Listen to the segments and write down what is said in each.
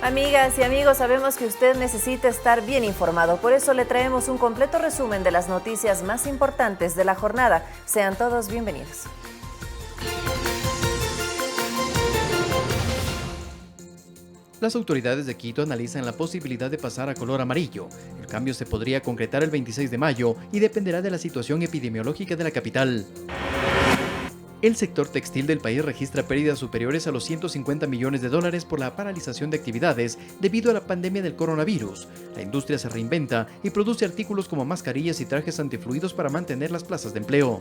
Amigas y amigos, sabemos que usted necesita estar bien informado, por eso le traemos un completo resumen de las noticias más importantes de la jornada. Sean todos bienvenidos. Las autoridades de Quito analizan la posibilidad de pasar a color amarillo. El cambio se podría concretar el 26 de mayo y dependerá de la situación epidemiológica de la capital. El sector textil del país registra pérdidas superiores a los 150 millones de dólares por la paralización de actividades debido a la pandemia del coronavirus. La industria se reinventa y produce artículos como mascarillas y trajes antifluidos para mantener las plazas de empleo.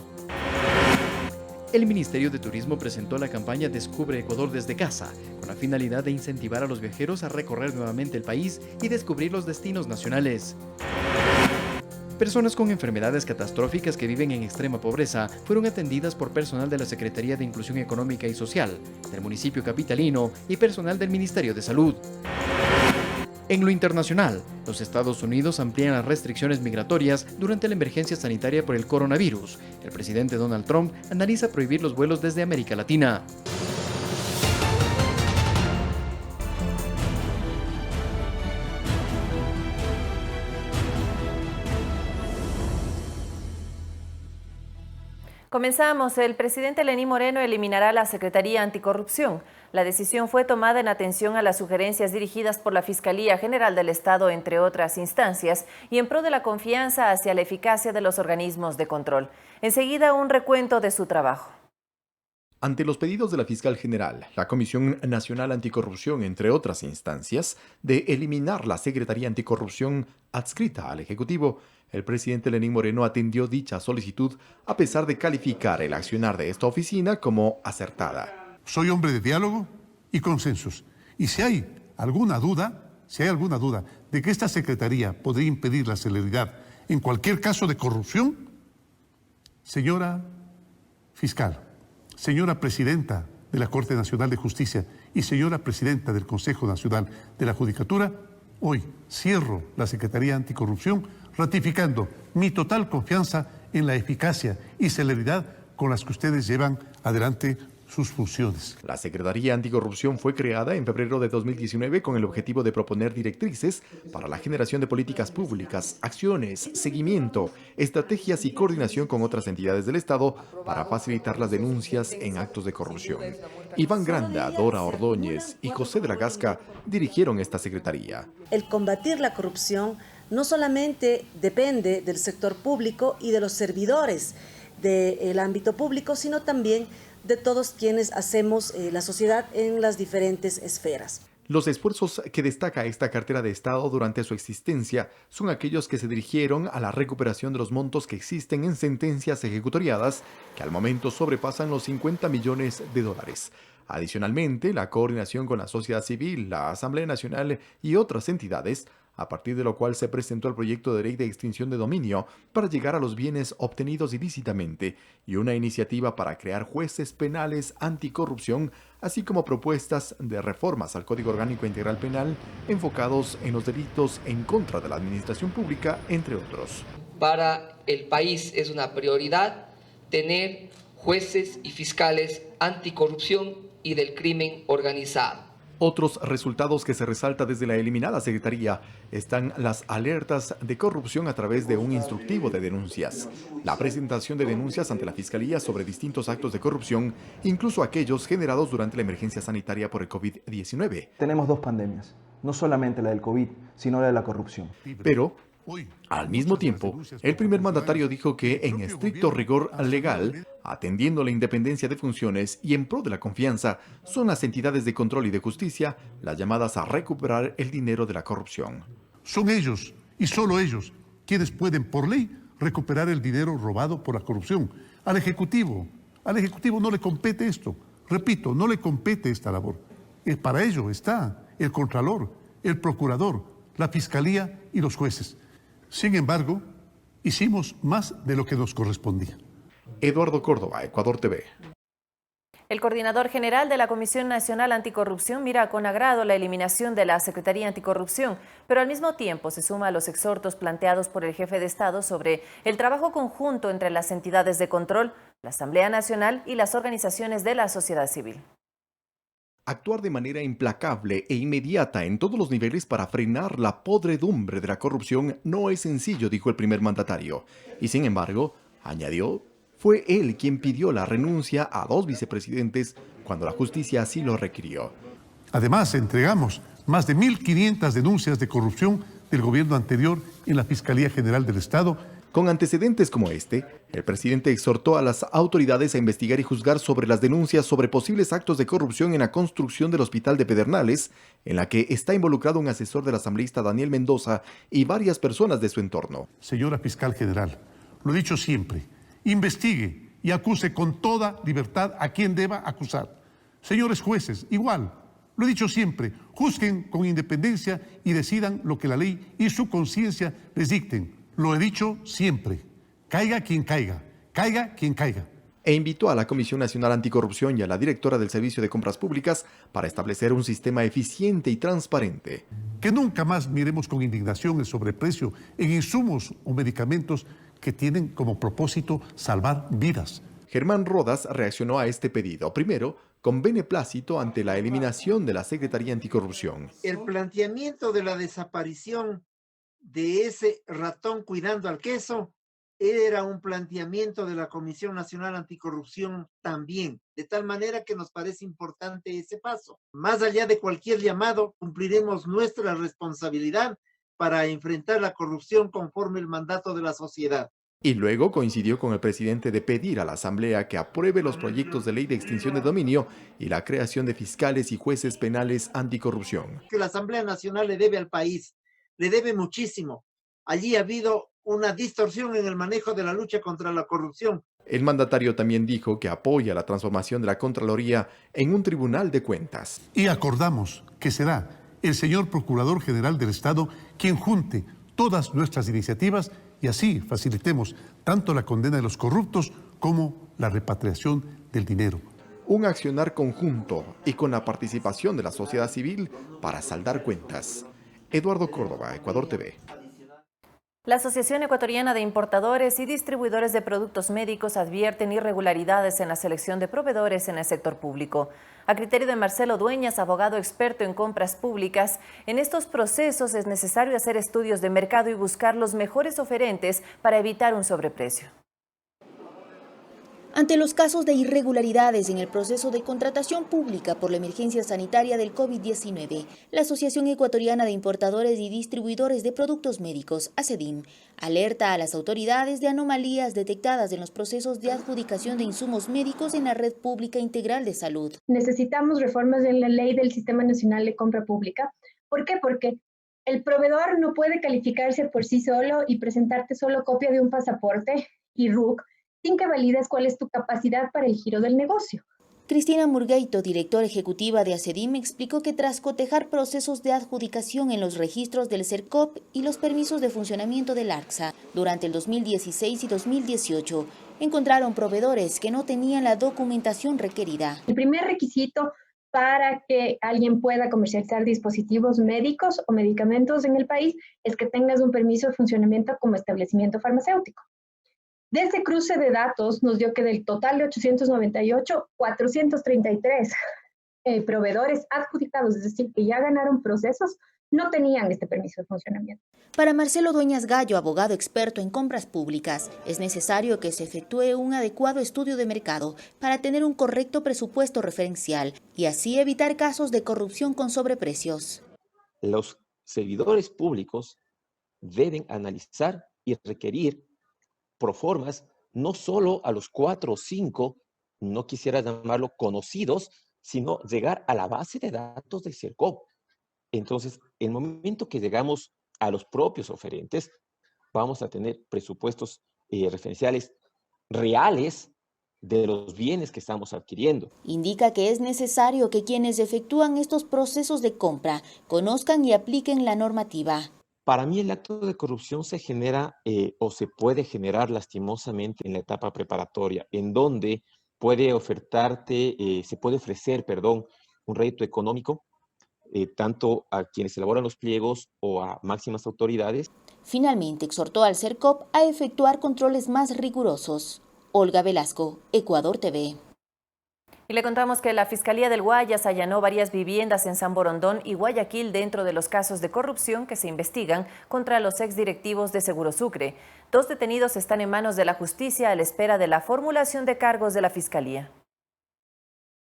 El Ministerio de Turismo presentó la campaña Descubre Ecuador desde casa, con la finalidad de incentivar a los viajeros a recorrer nuevamente el país y descubrir los destinos nacionales. Personas con enfermedades catastróficas que viven en extrema pobreza fueron atendidas por personal de la Secretaría de Inclusión Económica y Social, del municipio capitalino y personal del Ministerio de Salud. En lo internacional, los Estados Unidos amplían las restricciones migratorias durante la emergencia sanitaria por el coronavirus. El presidente Donald Trump analiza prohibir los vuelos desde América Latina. Comenzamos. El presidente Lenín Moreno eliminará la Secretaría Anticorrupción. La decisión fue tomada en atención a las sugerencias dirigidas por la Fiscalía General del Estado, entre otras instancias, y en pro de la confianza hacia la eficacia de los organismos de control. Enseguida, un recuento de su trabajo. Ante los pedidos de la Fiscal General, la Comisión Nacional Anticorrupción, entre otras instancias, de eliminar la Secretaría Anticorrupción adscrita al Ejecutivo, el presidente Lenín Moreno atendió dicha solicitud a pesar de calificar el accionar de esta oficina como acertada. Soy hombre de diálogo y consensos. Y si hay alguna duda de que esta Secretaría podría impedir la celeridad en cualquier caso de corrupción, señora fiscal, señora presidenta de la Corte Nacional de Justicia y señora presidenta del Consejo Nacional de la Judicatura, hoy cierro la Secretaría Anticorrupción ratificando mi total confianza en la eficacia y celeridad con las que ustedes llevan adelante sus funciones. La Secretaría Anticorrupción fue creada en febrero de 2019 con el objetivo de proponer directrices para la generación de políticas públicas, acciones, seguimiento, estrategias y coordinación con otras entidades del Estado para facilitar las denuncias en actos de corrupción. Iván Granda, Dora Ordóñez y José de la Gasca dirigieron esta secretaría. El combatir la corrupción no solamente depende del sector público y de los servidores del ámbito público, sino también de todos quienes hacemos la sociedad en las diferentes esferas. Los esfuerzos que destaca esta cartera de Estado durante su existencia son aquellos que se dirigieron a la recuperación de los montos que existen en sentencias ejecutoriadas, que al momento sobrepasan los 50 millones de dólares. Adicionalmente, la coordinación con la sociedad civil, la Asamblea Nacional y otras entidades, a partir de lo cual se presentó el proyecto de ley de extinción de dominio para llegar a los bienes obtenidos ilícitamente y una iniciativa para crear jueces penales anticorrupción, así como propuestas de reformas al Código Orgánico Integral Penal enfocados en los delitos en contra de la administración pública, entre otros. Para el país es una prioridad tener jueces y fiscales anticorrupción y del crimen organizado. Otros resultados que se resalta desde la eliminada Secretaría están las alertas de corrupción a través de un instructivo de denuncias, la presentación de denuncias ante la Fiscalía sobre distintos actos de corrupción, incluso aquellos generados durante la emergencia sanitaria por el COVID-19. Tenemos dos pandemias, no solamente la del COVID, sino la de la corrupción. Pero, al mismo tiempo, el primer mandatario dijo que en estricto rigor legal, atendiendo la independencia de funciones y en pro de la confianza, son las entidades de control y de justicia las llamadas a recuperar el dinero de la corrupción. Son ellos, y solo ellos, quienes pueden por ley recuperar el dinero robado por la corrupción. Al Ejecutivo no le compete esto. Repito, no le compete esta labor. Para ello está el Contralor, el Procurador, la Fiscalía y los jueces. Sin embargo, hicimos más de lo que nos correspondía. Eduardo Córdoba, Ecuador TV. El coordinador general de la Comisión Nacional Anticorrupción mira con agrado la eliminación de la Secretaría Anticorrupción, pero al mismo tiempo se suma a los exhortos planteados por el jefe de Estado sobre el trabajo conjunto entre las entidades de control, la Asamblea Nacional y las organizaciones de la sociedad civil. Actuar de manera implacable e inmediata en todos los niveles para frenar la podredumbre de la corrupción no es sencillo, dijo el primer mandatario. Y sin embargo, añadió, fue él quien pidió la renuncia a 2 vicepresidentes cuando la justicia así lo requirió. Además, entregamos más de 1.500 denuncias de corrupción del gobierno anterior en la Fiscalía General del Estado. Con antecedentes como este, el presidente exhortó a las autoridades a investigar y juzgar sobre las denuncias sobre posibles actos de corrupción en la construcción del Hospital de Pedernales, en la que está involucrado un asesor del asambleísta Daniel Mendoza y varias personas de su entorno. Señora Fiscal General, lo he dicho siempre, investigue y acuse con toda libertad a quien deba acusar. Señores jueces, igual, lo he dicho siempre, juzguen con independencia y decidan lo que la ley y su conciencia les dicten. Lo he dicho siempre, caiga quien caiga, caiga quien caiga. E invitó a la Comisión Nacional Anticorrupción y a la directora del Servicio de Compras Públicas para establecer un sistema eficiente y transparente. Que nunca más miremos con indignación el sobreprecio en insumos o medicamentos que tienen como propósito salvar vidas. Germán Rodas reaccionó a este pedido, primero, con beneplácito ante la eliminación de la Secretaría Anticorrupción. El planteamiento de la desaparición de ese ratón cuidando al queso era un planteamiento de la Comisión Nacional Anticorrupción también, de tal manera que nos parece importante ese paso. Más allá de cualquier llamado, cumpliremos nuestra responsabilidad para enfrentar la corrupción conforme el mandato de la sociedad. Y luego coincidió con el presidente de pedir a la Asamblea que apruebe los proyectos de ley de extinción de dominio y la creación de fiscales y jueces penales anticorrupción. Que la Asamblea Nacional le debe al país, le debe muchísimo. Allí ha habido una distorsión en el manejo de la lucha contra la corrupción. El mandatario también dijo que apoya la transformación de la Contraloría en un tribunal de cuentas. Y acordamos que será el señor Procurador General del Estado quien junte todas nuestras iniciativas y así facilitemos tanto la condena de los corruptos como la repatriación del dinero. Un accionar conjunto y con la participación de la sociedad civil para saldar cuentas. Eduardo Córdoba, Ecuador TV. La Asociación Ecuatoriana de Importadores y Distribuidores de Productos Médicos advierten irregularidades en la selección de proveedores en el sector público. A criterio de Marcelo Dueñas, abogado experto en compras públicas, en estos procesos es necesario hacer estudios de mercado y buscar los mejores oferentes para evitar un sobreprecio. Ante los casos de irregularidades en el proceso de contratación pública por la emergencia sanitaria del COVID-19, la Asociación Ecuatoriana de Importadores y Distribuidores de Productos Médicos, ASEDIM, alerta a las autoridades de anomalías detectadas en los procesos de adjudicación de insumos médicos en la red pública integral de salud. Necesitamos reformas en la ley del Sistema Nacional de Compra Pública. ¿Por qué? Porque el proveedor no puede calificarse por sí solo y presentarte solo copia de un pasaporte y RUC, sin que valides cuál es tu capacidad para el giro del negocio. Cristina Murgueito, directora ejecutiva de ASEDIM, explicó que tras cotejar procesos de adjudicación en los registros del CERCOP y los permisos de funcionamiento del ARCSA durante el 2016 y 2018, encontraron proveedores que no tenían la documentación requerida. El primer requisito para que alguien pueda comercializar dispositivos médicos o medicamentos en el país es que tengas un permiso de funcionamiento como establecimiento farmacéutico. De ese cruce de datos nos dio que del total de 898, 433 proveedores adjudicados, es decir, que ya ganaron procesos, no tenían este permiso de funcionamiento. Para Marcelo Dueñas Gallo, abogado experto en compras públicas, es necesario que se efectúe un adecuado estudio de mercado para tener un correcto presupuesto referencial y así evitar casos de corrupción con sobreprecios. Los servidores públicos deben analizar y requerir proformas, no solo a los 4 o 5, no quisiera llamarlo conocidos, sino llegar a la base de datos del CERCOP. Entonces, el momento que llegamos a los propios oferentes, vamos a tener presupuestos referenciales reales de los bienes que estamos adquiriendo. Indica que es necesario que quienes efectúan estos procesos de compra conozcan y apliquen la normativa. Para mí el acto de corrupción se genera o se puede generar lastimosamente en la etapa preparatoria, en donde puede se puede ofrecer, un rédito económico, tanto a quienes elaboran los pliegos o a máximas autoridades. Finalmente exhortó al CERCOP a efectuar controles más rigurosos. Olga Velasco, Ecuador TV. Y le contamos que la Fiscalía del Guayas allanó varias viviendas en San Borondón y Guayaquil dentro de los casos de corrupción que se investigan contra los exdirectivos de Seguro Sucre. 2 detenidos están en manos de la justicia a la espera de la formulación de cargos de la Fiscalía.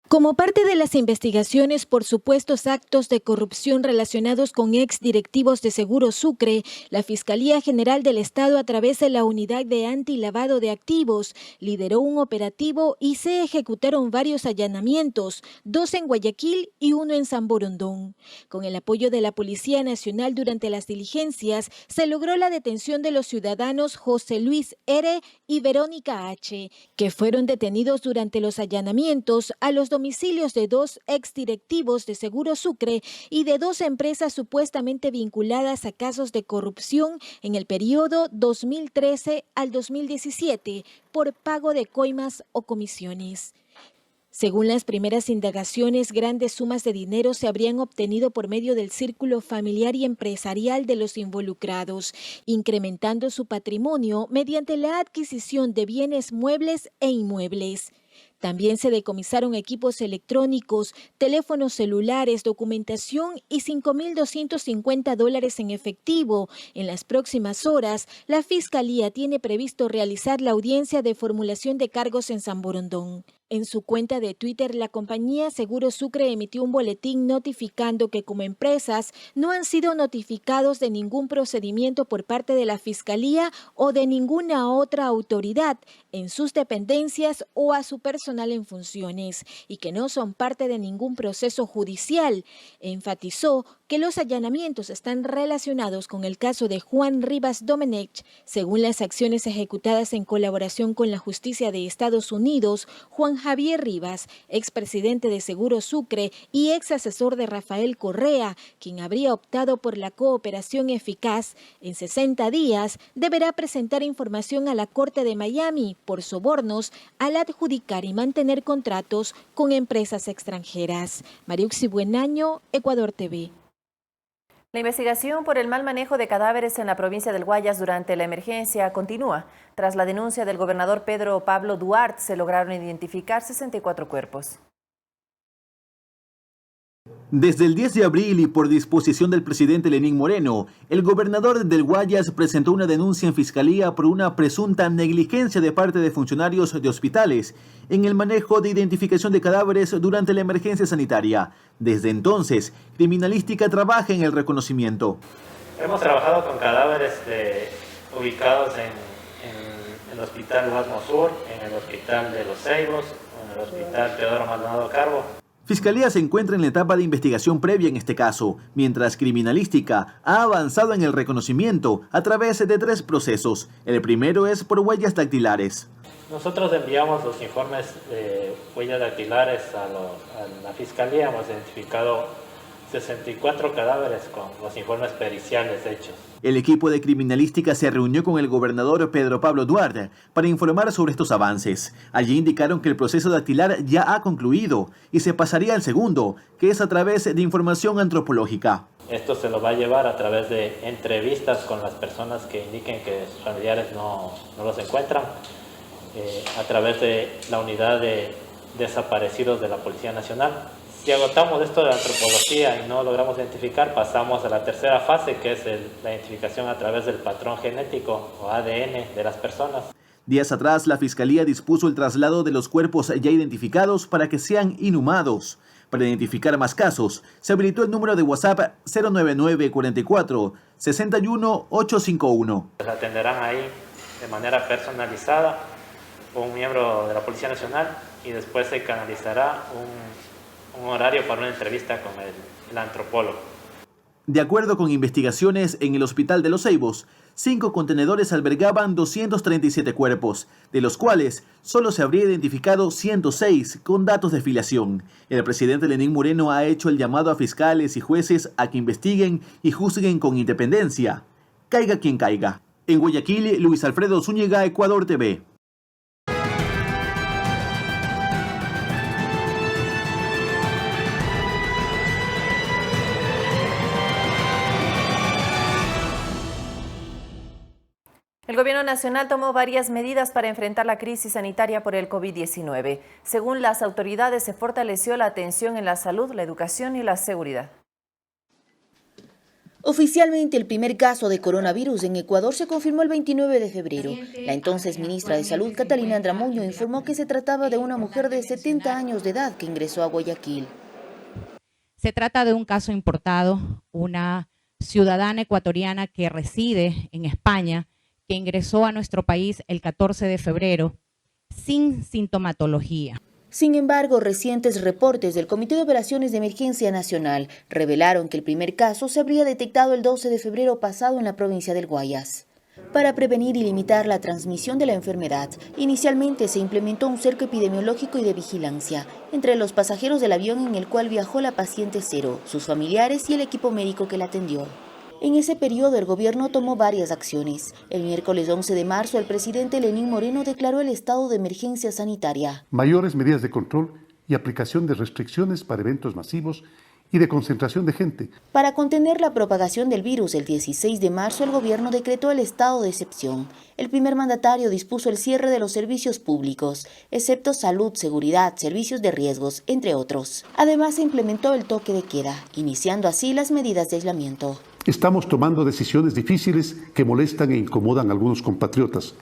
Como parte de las investigaciones por supuestos actos de corrupción relacionados con exdirectivos de Seguro Sucre, la Fiscalía General del Estado, a través de la Unidad de Antilavado de Activos, lideró un operativo y se ejecutaron varios allanamientos, 2 en Guayaquil y 1 en San Borondón. Con el apoyo de la Policía Nacional durante las diligencias, se logró la detención de los ciudadanos José Luis R. y Verónica H., que fueron detenidos durante los allanamientos a los domicilios de 2 exdirectivos de Seguro Sucre y de 2 empresas supuestamente vinculadas a casos de corrupción en el periodo 2013 al 2017 por pago de coimas o comisiones. Según las primeras indagaciones, grandes sumas de dinero se habrían obtenido por medio del círculo familiar y empresarial de los involucrados, incrementando su patrimonio mediante la adquisición de bienes muebles e inmuebles. También se decomisaron equipos electrónicos, teléfonos celulares, documentación y $5.250 en efectivo. En las próximas horas, la Fiscalía tiene previsto realizar la audiencia de formulación de cargos en San Borondón. En su cuenta de Twitter, la compañía Seguro Sucre emitió un boletín notificando que como empresas no han sido notificados de ningún procedimiento por parte de la Fiscalía o de ninguna otra autoridad en sus dependencias o a su personal en funciones y que no son parte de ningún proceso judicial. Enfatizó que los allanamientos están relacionados con el caso de Juan Rivas Domenech. Según las acciones ejecutadas en colaboración con la Justicia de Estados Unidos, Juan Javier Rivas, expresidente de Seguro Sucre y ex asesor de Rafael Correa, quien habría optado por la cooperación eficaz, en 60 días deberá presentar información a la Corte de Miami por sobornos al adjudicar y mantener contratos con empresas extranjeras. Mariuxi Buenaño, Ecuador TV. La investigación por el mal manejo de cadáveres en la provincia del Guayas durante la emergencia continúa. Tras la denuncia del gobernador Pedro Pablo Duarte, se lograron identificar 64 cuerpos. Desde el 10 de abril y por disposición del presidente Lenín Moreno, el gobernador del Guayas presentó una denuncia en fiscalía por una presunta negligencia de parte de funcionarios de hospitales en el manejo de identificación de cadáveres durante la emergencia sanitaria. Desde entonces, Criminalística trabaja en el reconocimiento. Hemos trabajado con cadáveres ubicados en el Hospital Guasmo Sur, en el Hospital de los Ceibos, en el Hospital Teodoro Maldonado Carbo. Fiscalía se encuentra en la etapa de investigación previa en este caso, mientras Criminalística ha avanzado en el reconocimiento a través de 3 procesos. El primero es por huellas dactilares. Nosotros enviamos los informes de huellas dactilares a la Fiscalía. Hemos identificado 64 cadáveres con los informes periciales hechos. El equipo de Criminalística se reunió con el gobernador Pedro Pablo Duarte para informar sobre estos avances. Allí indicaron que el proceso dactilar ya ha concluido y se pasaría al segundo, que es a través de información antropológica. Esto se lo va a llevar a través de entrevistas con las personas que indiquen que sus familiares no los encuentran, a través de la unidad de desaparecidos de la Policía Nacional. Si agotamos esto de la antropología y no logramos identificar, pasamos a la tercera fase, que es la identificación a través del patrón genético o ADN de las personas. Días atrás, la Fiscalía dispuso el traslado de los cuerpos ya identificados para que sean inhumados. Para identificar más casos, se habilitó el número de WhatsApp 099 44 61 851. Se atenderán ahí de manera personalizada un miembro de la Policía Nacional y después se canalizará un horario para una entrevista con el antropólogo. De acuerdo con investigaciones en el Hospital de los Ceibos, 5 contenedores albergaban 237 cuerpos, de los cuales solo se habría identificado 106 con datos de filiación. El presidente Lenín Moreno ha hecho el llamado a fiscales y jueces a que investiguen y juzguen con independencia. Caiga quien caiga. En Guayaquil, Luis Alfredo Zúñiga, Ecuador TV. El El Gobierno Nacional tomó varias medidas para enfrentar la crisis sanitaria por el COVID-19. Según las autoridades, se fortaleció la atención en la salud, la educación y la seguridad. Oficialmente, el primer caso de coronavirus en Ecuador se confirmó el 29 de febrero. La entonces ministra de Salud, Catalina Andramuño, informó que se trataba de una mujer de 70 años de edad que ingresó a Guayaquil. Se trata de un caso importado, una ciudadana ecuatoriana que reside en España, que ingresó a nuestro país el 14 de febrero sin sintomatología. Sin embargo, recientes reportes del Comité de Operaciones de Emergencia Nacional revelaron que el primer caso se habría detectado el 12 de febrero pasado en la provincia del Guayas. Para prevenir y limitar la transmisión de la enfermedad, inicialmente se implementó un cerco epidemiológico y de vigilancia entre los pasajeros del avión en el cual viajó la paciente cero, sus familiares y el equipo médico que la atendió. En ese periodo, el gobierno tomó varias acciones. El miércoles 11 de marzo, el presidente Lenín Moreno declaró el estado de emergencia sanitaria. Mayores medidas de control y aplicación de restricciones para eventos masivos y de concentración de gente. Para contener la propagación del virus, el 16 de marzo el gobierno decretó el estado de excepción. El primer mandatario dispuso el cierre de los servicios públicos, excepto salud, seguridad, servicios de riesgos, entre otros. Además, se implementó el toque de queda, iniciando así las medidas de aislamiento. Estamos tomando decisiones difíciles que molestan e incomodan a algunos compatriotas,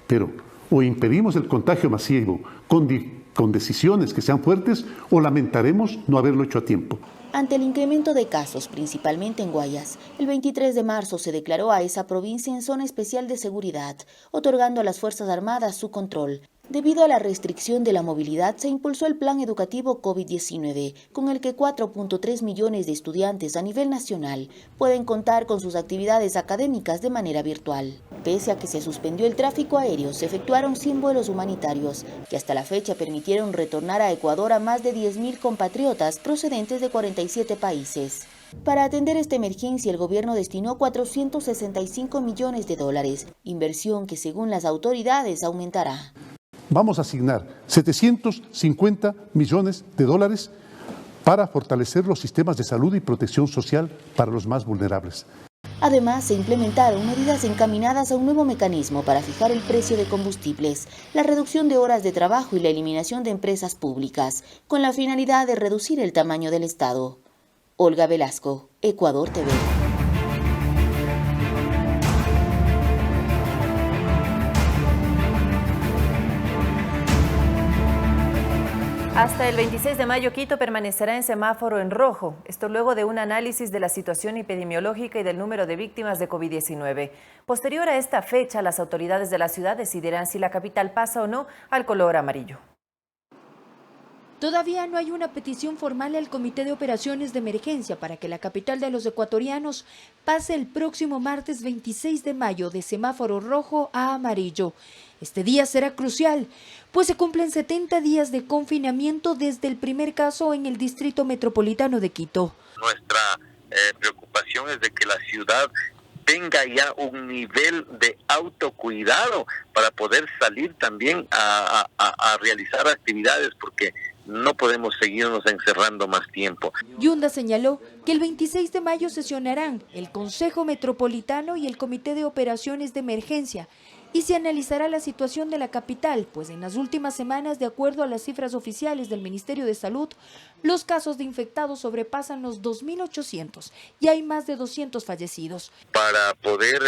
pero o impedimos el contagio masivo con decisiones que sean fuertes o lamentaremos no haberlo hecho a tiempo. Ante el incremento de casos, principalmente en Guayas, el 23 de marzo se declaró a esa provincia en zona especial de seguridad, otorgando a las Fuerzas Armadas su control. Debido a la restricción de la movilidad, se impulsó el plan educativo COVID-19, con el que 4.3 millones de estudiantes a nivel nacional pueden contar con sus actividades académicas de manera virtual. Pese a que se suspendió el tráfico aéreo, se efectuaron 100 vuelos humanitarios, que hasta la fecha permitieron retornar a Ecuador a más de 10.000 compatriotas procedentes de 47 países. Para atender esta emergencia, el gobierno destinó 465 millones de dólares, inversión que según las autoridades aumentará. Vamos a asignar 750 millones de dólares para fortalecer los sistemas de salud y protección social para los más vulnerables. Además, se implementaron medidas encaminadas a un nuevo mecanismo para fijar el precio de combustibles, la reducción de horas de trabajo y la eliminación de empresas públicas, con la finalidad de reducir el tamaño del Estado. Olga Velasco, Ecuador TV. Hasta el 26 de mayo, Quito permanecerá en semáforo en rojo. Esto luego de un análisis de la situación epidemiológica y del número de víctimas de COVID-19. Posterior a esta fecha, las autoridades de la ciudad decidirán si la capital pasa o no al color amarillo. Todavía no hay una petición formal al Comité de Operaciones de Emergencia para que la capital de los ecuatorianos pase el próximo martes 26 de mayo de semáforo rojo a amarillo. Este día será crucial, pues se cumplen 70 días de confinamiento desde el primer caso en el Distrito Metropolitano de Quito. Nuestra preocupación es de que la ciudad tenga ya un nivel de autocuidado para poder salir también a realizar actividades, porque no podemos seguirnos encerrando más tiempo. Yunda señaló que el 26 de mayo sesionarán el Consejo Metropolitano y el Comité de Operaciones de Emergencia y se analizará la situación de la capital, pues en las últimas semanas, de acuerdo a las cifras oficiales del Ministerio de Salud, los casos de infectados sobrepasan los 2.800 y hay más de 200 fallecidos. Para poder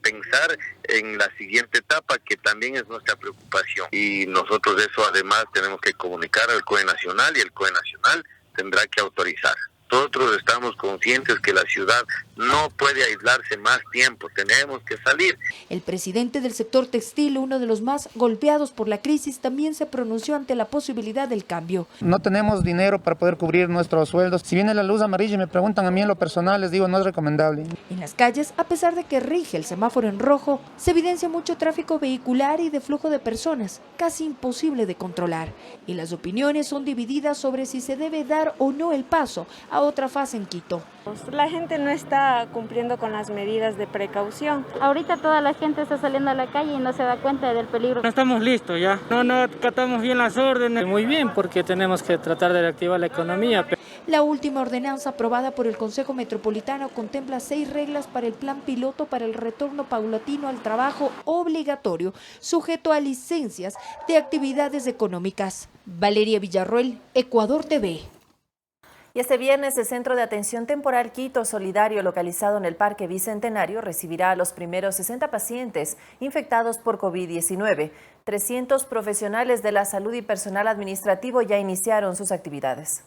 pensar en la siguiente etapa, que también es nuestra preocupación. Y nosotros eso además tenemos que comunicar al COE Nacional y el COE Nacional tendrá que autorizar. Nosotros estamos conscientes que la ciudad no puede aislarse más tiempo, tenemos que salir. El presidente del sector textil, uno de los más golpeados por la crisis, también se pronunció ante la posibilidad del cambio. No tenemos dinero para poder cubrir nuestros sueldos. Si viene la luz amarilla y me preguntan a mí en lo personal, les digo no es recomendable. En las calles, a pesar de que rige el semáforo en rojo, se evidencia mucho tráfico vehicular y de flujo de personas, casi imposible de controlar. Y las opiniones son divididas sobre si se debe dar o no el paso a a otra fase en Quito. La gente no está cumpliendo con las medidas de precaución. Ahorita toda la gente está saliendo a la calle y no se da cuenta del peligro. No estamos listos ya, no acatamos bien las órdenes. Muy bien, porque tenemos que tratar de reactivar la economía. La última ordenanza aprobada por el Consejo Metropolitano contempla 6 reglas para el plan piloto para el retorno paulatino al trabajo obligatorio, sujeto a licencias de actividades económicas. Valeria Villarroel, Ecuador TV. Y este viernes el Centro de Atención Temporal Quito Solidario, localizado en el Parque Bicentenario, recibirá a los primeros 60 pacientes infectados por COVID-19. 300 profesionales de la salud y personal administrativo ya iniciaron sus actividades.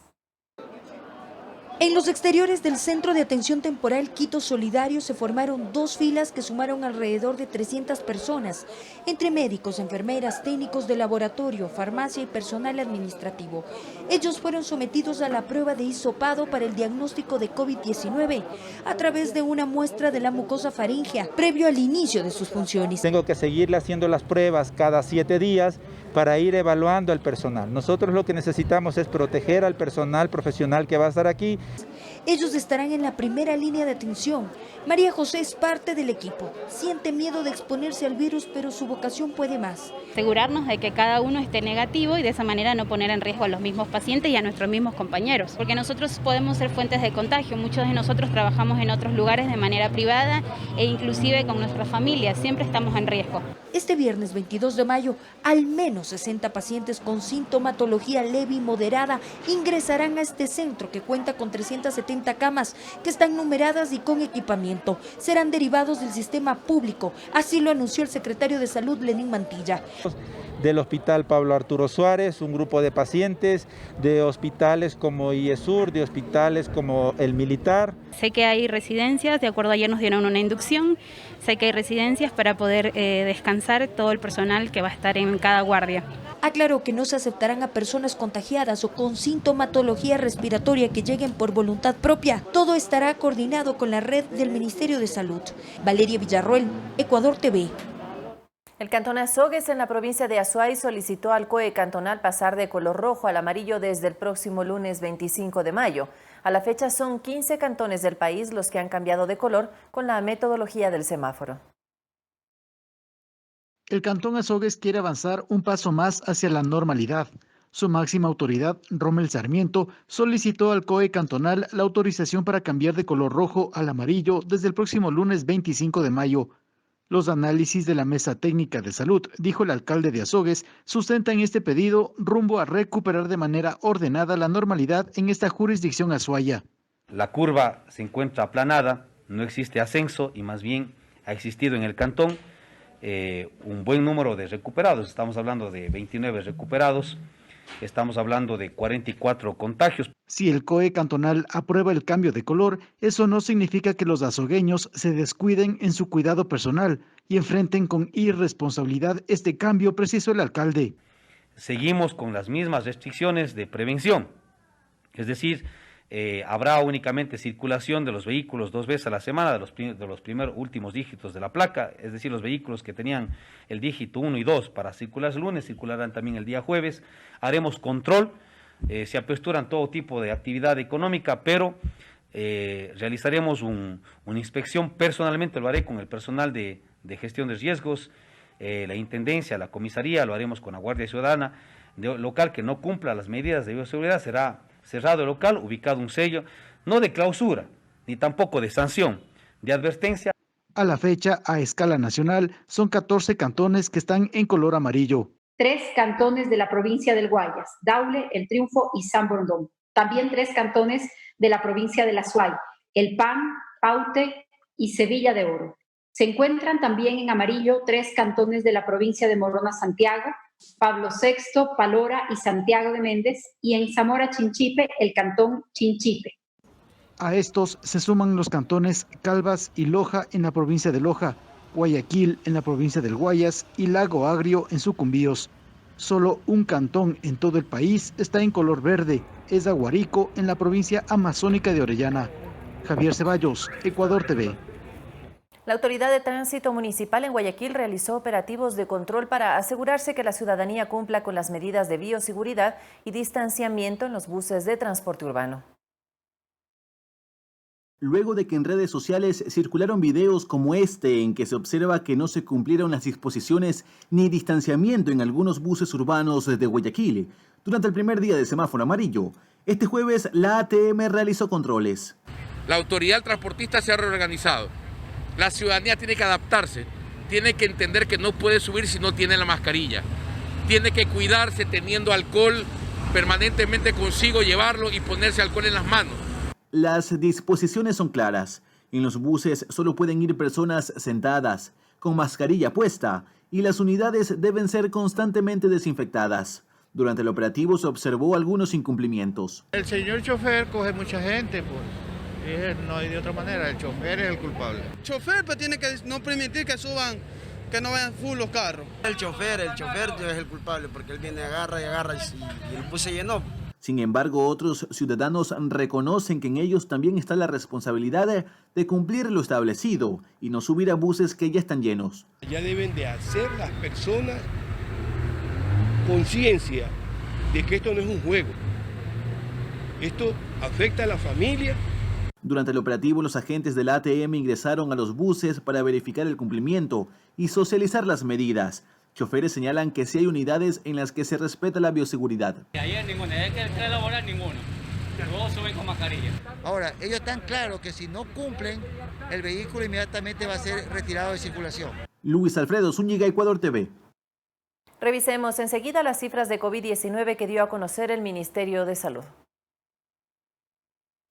En los exteriores del Centro de Atención Temporal Quito Solidario se formaron 2 filas que sumaron alrededor de 300 personas, entre médicos, enfermeras, técnicos de laboratorio, farmacia y personal administrativo. Ellos fueron sometidos a la prueba de hisopado para el diagnóstico de COVID-19 a través de una muestra de la mucosa faríngea, previo al inicio de sus funciones. Tengo que seguirle haciendo las pruebas cada 7 días para ir evaluando al personal. Nosotros lo que necesitamos es proteger al personal profesional que va a estar aquí. Ellos estarán en la primera línea de atención. María José es parte del equipo. Siente miedo de exponerse al virus, pero su vocación puede más. Asegurarnos de que cada uno esté negativo y de esa manera no poner en riesgo a los mismos pacientes y a nuestros mismos compañeros. Porque nosotros podemos ser fuentes de contagio. Muchos de nosotros trabajamos en otros lugares de manera privada e inclusive con nuestras familias. Siempre estamos en riesgo. Este viernes 22 de mayo, al menos 60 pacientes con sintomatología leve y moderada ingresarán a este centro que cuenta con 370 camas que están numeradas y con equipamiento. Serán derivados del sistema público, así lo anunció el secretario de Salud, Lenín Mantilla. Del Hospital Pablo Arturo Suárez, un grupo de pacientes de hospitales como IESUR, de hospitales como el Militar. Sé que hay residencias, de acuerdo, ayer nos dieron una inducción, sé que hay residencias para poder descansar todo el personal que va a estar en cada guardia. Aclaró que no se aceptarán a personas contagiadas o con sintomatología respiratoria que lleguen por voluntad propia. Todo estará coordinado con la red del Ministerio de Salud. Valeria Villarroel, Ecuador TV. El cantón Azogues en la provincia de Azuay solicitó al COE cantonal pasar de color rojo al amarillo desde el próximo lunes 25 de mayo. A la fecha son 15 cantones del país los que han cambiado de color con la metodología del semáforo. El cantón Azogues quiere avanzar un paso más hacia la normalidad. Su máxima autoridad, Rommel Sarmiento, solicitó al COE cantonal la autorización para cambiar de color rojo al amarillo desde el próximo lunes 25 de mayo. Los análisis de la Mesa Técnica de Salud, dijo el alcalde de Azogues, sustentan este pedido rumbo a recuperar de manera ordenada la normalidad en esta jurisdicción azuaya. La curva se encuentra aplanada, no existe ascenso y más bien ha existido en el cantón un buen número de recuperados. Estamos hablando de 29 recuperados, estamos hablando de 44 contagios. Si el COE cantonal aprueba el cambio de color, eso no significa que los azogueños se descuiden en su cuidado personal y enfrenten con irresponsabilidad este cambio, precisó el alcalde. Seguimos con las mismas restricciones de prevención, es decir, habrá únicamente circulación de los vehículos 2 veces a la semana de los primeros últimos dígitos de la placa, es decir, los vehículos que tenían el dígito 1 y 2 para circular el lunes, circularán también el día jueves. Haremos control, se aperturan todo tipo de actividad económica, pero realizaremos una inspección, personalmente lo haré con el personal de gestión de riesgos, la intendencia, la comisaría, lo haremos con la Guardia Ciudadana local que no cumpla las medidas de bioseguridad, será cerrado el local, ubicado un sello, no de clausura, ni tampoco de sanción, de advertencia. A la fecha, a escala nacional, son 14 cantones que están en color amarillo. 3 cantones de la provincia del Guayas, Daule, El Triunfo y San Borondón. También 3 cantones de la provincia de Azuay, El Pan, Paute y Sevilla de Oro. Se encuentran también en amarillo 3 cantones de la provincia de Morona Santiago, Pablo VI, Palora y Santiago de Méndez, y en Zamora Chinchipe, el cantón Chinchipe. A estos se suman los cantones Calvas y Loja en la provincia de Loja, Guayaquil en la provincia del Guayas y Lago Agrio en Sucumbíos. Solo un cantón en todo el país está en color verde, es Aguarico en la provincia amazónica de Orellana. Javier Ceballos, Ecuador TV. La Autoridad de Tránsito Municipal en Guayaquil realizó operativos de control para asegurarse que la ciudadanía cumpla con las medidas de bioseguridad y distanciamiento en los buses de transporte urbano. Luego de que en redes sociales circularon videos como este en que se observa que no se cumplieron las disposiciones ni distanciamiento en algunos buses urbanos de Guayaquil durante el primer día de semáforo amarillo, este jueves la ATM realizó controles. La autoridad transportista se ha reorganizado. La ciudadanía tiene que adaptarse, tiene que entender que no puede subir si no tiene la mascarilla. Tiene que cuidarse teniendo alcohol permanentemente consigo, llevarlo y ponerse alcohol en las manos. Las disposiciones son claras. En los buses solo pueden ir personas sentadas, con mascarilla puesta, y las unidades deben ser constantemente desinfectadas. Durante el operativo se observó algunos incumplimientos. El señor chofer coge mucha gente, pues. No hay de otra manera, el chofer es el culpable. El chofer pues tiene que no permitir que suban, que no vayan full los carros. El chofer es el culpable porque él viene, agarra y el bus se llenó. Sin embargo, otros ciudadanos reconocen que en ellos también está la responsabilidad de cumplir lo establecido y no subir a buses que ya están llenos. Ya deben de hacer las personas conciencia de que esto no es un juego. Esto afecta a la familia. Durante el operativo, los agentes del ATM ingresaron a los buses para verificar el cumplimiento y socializar las medidas. Choferes señalan que sí hay unidades en las que se respeta la bioseguridad. Ayer ninguno, hay que elaborar ninguno. Todos suben con mascarilla. Ahora, ellos están claros que si no cumplen, el vehículo inmediatamente va a ser retirado de circulación. Luis Alfredo Zúñiga, Ecuador TV. Revisemos enseguida las cifras de COVID-19 que dio a conocer el Ministerio de Salud.